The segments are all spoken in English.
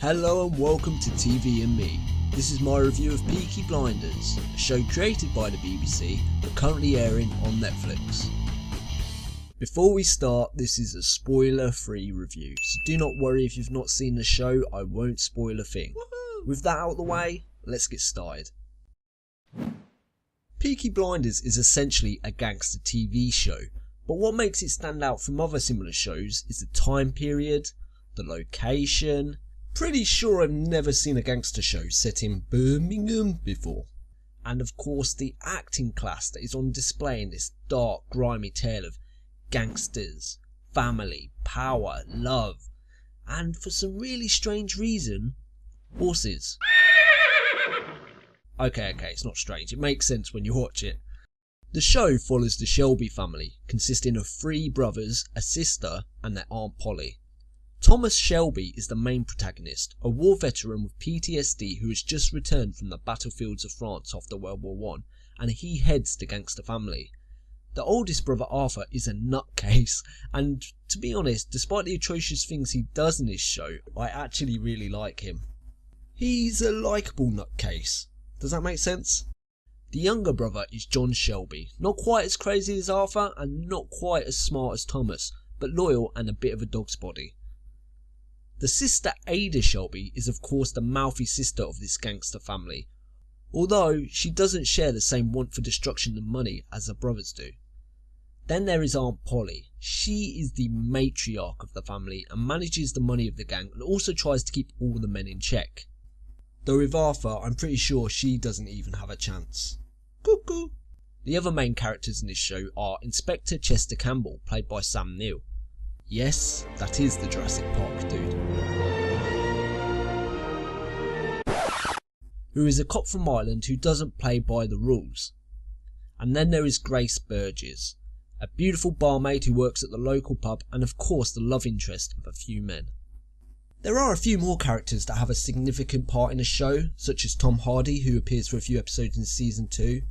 Hello and welcome to TVandME. This is my review of Peaky Blinders, a show created by the BBC but currently airing on Netflix. Before we start, this is a spoiler-free review, so do not worry if you've not seen the show, I won't spoil a thing. Woohoo! With that out of the way, let's get started. Peaky Blinders is essentially a gangster TV show, but what makes it stand out from other similar shows is the time period, the location. Pretty sure I've never seen a gangster show set in Birmingham before. And of course the acting class that is on display in this dark, grimy tale of gangsters, family, power, love, and for some really strange reason, horses. Okay, it's not strange, it makes sense when you watch it. The show follows the Shelby family, consisting of 3 brothers, a sister, and their Aunt Polly. Thomas Shelby is the main protagonist, a war veteran with PTSD who has just returned from the battlefields of France after World War I, and he heads the gangster family. The oldest brother Arthur is a nutcase, and to be honest, despite the atrocious things he does in this show, I actually really like him. He's a likeable nutcase. Does that make sense? The younger brother is John Shelby, not quite as crazy as Arthur and not quite as smart as Thomas, but loyal and a bit of a dog's body. The sister Ada Shelby is of course the mouthy sister of this gangster family, although she doesn't share the same want for destruction and money as her brothers do. Then there is Aunt Polly. She is the matriarch of the family and manages the money of the gang and also tries to keep all the men in check. Though with Arthur, I'm pretty sure she doesn't even have a chance. Cuckoo! The other main characters in this show are Inspector Chester Campbell, played by Sam Niel. Yes, that is the Jurassic Park dude. Who is a cop from Ireland who doesn't play by the rules. And then there is Grace Burgess, a beautiful barmaid who works at the local pub and of course the love interest of a few men. There are a few more characters that have a significant part in the show, such as Tom Hardy who appears for a few episodes in season 2,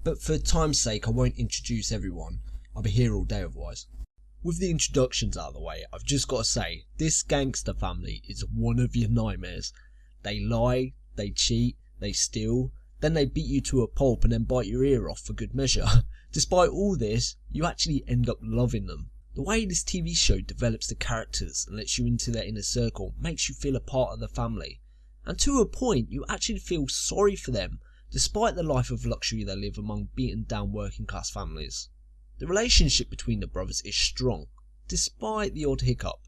but for time's sake I won't introduce everyone, I'll be here all day otherwise. With the introductions out of the way, I've just got to say, this gangster family is one of your nightmares. They lie, they cheat, they steal, then they beat you to a pulp and then bite your ear off for good measure. Despite all this, you actually end up loving them. The way this TV show develops the characters and lets you into their inner circle makes you feel a part of the family. And to a point, you actually feel sorry for them, despite the life of luxury they live among beaten down working class families. The relationship between the brothers is strong, despite the odd hiccup,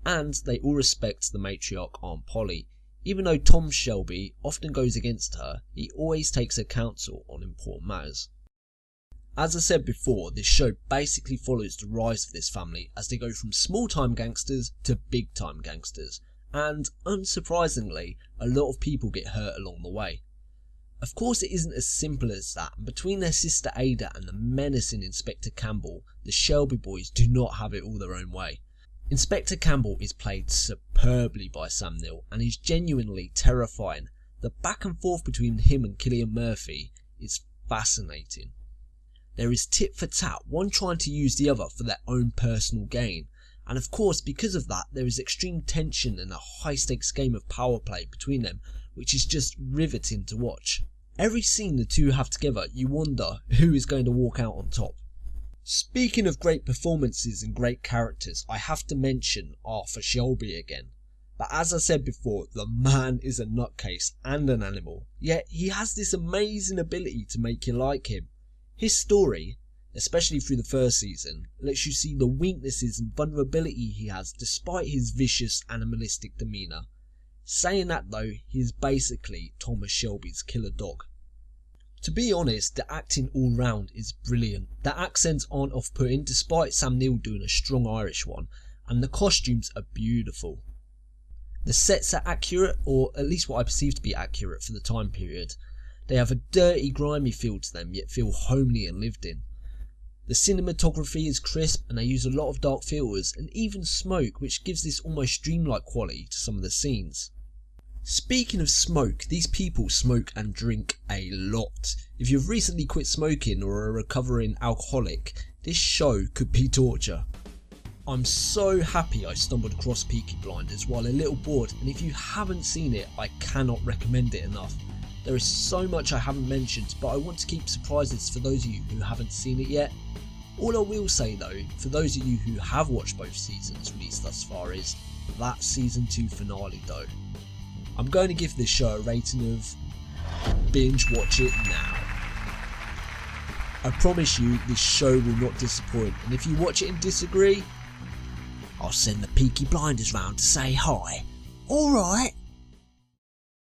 and they all respect the matriarch Aunt Polly. Even though Tom Shelby often goes against her, he always takes her counsel on important matters. As I said before, this show basically follows the rise of this family as they go from small-time gangsters to big-time gangsters, and unsurprisingly, a lot of people get hurt along the way. Of course it isn't as simple as that, and between their sister Ada and the menacing Inspector Campbell, the Shelby boys do not have it all their own way. Inspector Campbell is played superbly by Sam Neill and is genuinely terrifying. The back and forth between him and Cillian Murphy is fascinating. There is tit for tat, one trying to use the other for their own personal gain, and of course because of that there is extreme tension and a high stakes game of power play between them, which is just riveting to watch. Every scene the two have together, you wonder who is going to walk out on top. Speaking of great performances and great characters, I have to mention Arthur Shelby again. But as I said before, the man is a nutcase and an animal, yet he has this amazing ability to make you like him. His story, especially through the first season, lets you see the weaknesses and vulnerability he has despite his vicious animalistic demeanour. Saying that though, he is basically Thomas Shelby's killer dog. To be honest, the acting all round is brilliant. The accents aren't off-putting despite Sam Neill doing a strong Irish one, and the costumes are beautiful. The sets are accurate, or at least what I perceive to be accurate for the time period. They have a dirty, grimy feel to them, yet feel homely and lived in. The cinematography is crisp and they use a lot of dark filters and even smoke, which gives this almost dreamlike quality to some of the scenes. Speaking of smoke, these people smoke and drink a lot. If you've recently quit smoking or are a recovering alcoholic, this show could be torture. I'm so happy I stumbled across Peaky Blinders while a little bored, and if you haven't seen it, I cannot recommend it enough. There is so much I haven't mentioned, but I want to keep surprises for those of you who haven't seen it yet. All I will say though, for those of you who have watched both seasons released thus far, is that season 2 finale though. I'm going to give this show a rating of binge watch it now. I promise you this show will not disappoint, and if you watch it and disagree, I'll send the Peaky Blinders round to say hi. Alright.